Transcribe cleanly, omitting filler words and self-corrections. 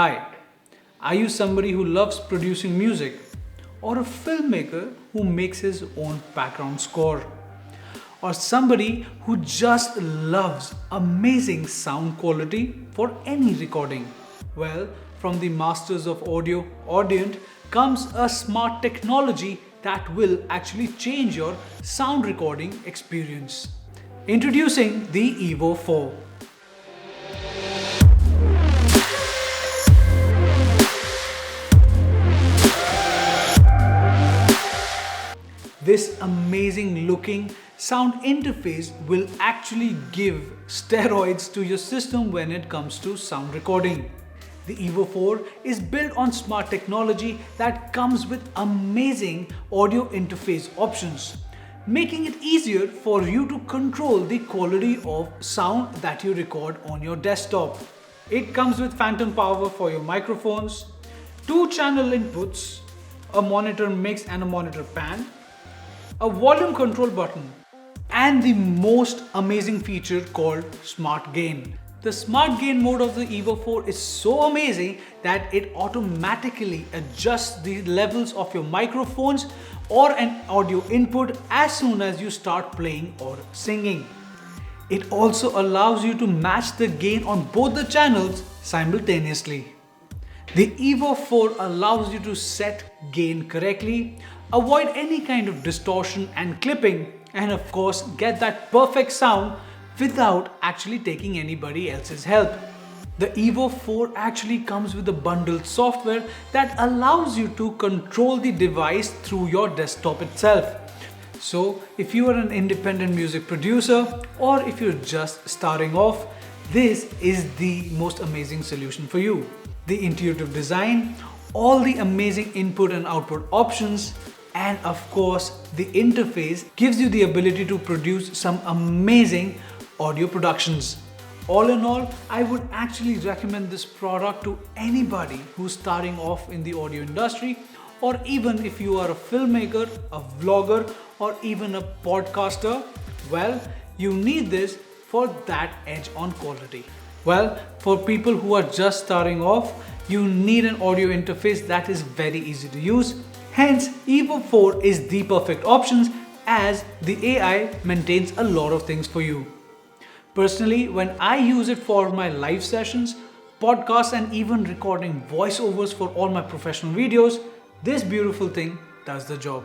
Hi, are you somebody who loves producing music or a filmmaker who makes his own background score? Or somebody who just loves amazing sound quality for any recording? Well, from the masters of audio, Audient, comes a smart technology that will actually change your sound recording experience. Introducing the EVO 4. This amazing looking sound interface will actually give steroids to your system when it comes to sound recording. The EVO 4 is built on smart technology that comes with amazing audio interface options, making it easier for you to control the quality of sound that you record on your desktop. It comes with phantom power for your microphones, 2-channel inputs, a monitor mix and a monitor pan, a volume control button, and the most amazing feature called Smart Gain. The Smart Gain mode of the EVO 4 is so amazing that it automatically adjusts the levels of your microphones or an audio input as soon as you start playing or singing. It also allows you to match the gain on both the channels simultaneously. The EVO 4 allows you to set gain correctly, avoid any kind of distortion and clipping, and of course get that perfect sound without actually taking anybody else's help. The EVO 4 actually comes with a bundled software that allows you to control the device through your desktop itself. So if you are an independent music producer or if you're just starting off, this is the most amazing solution for you. The intuitive design, all the amazing input and output options, and of course the interface gives you the ability to produce some amazing audio productions. All in all, I would actually recommend this product to anybody who's starting off in the audio industry, or even if you are a filmmaker, a vlogger, or even a podcaster. Well, you need this for that edge on quality. Well, for people who are just starting off, you need an audio interface that is very easy to use. Hence, EVO 4 is the perfect option as the AI maintains a lot of things for you. Personally, when I use it for my live sessions, podcasts, and even recording voiceovers for all my professional videos, this beautiful thing does the job.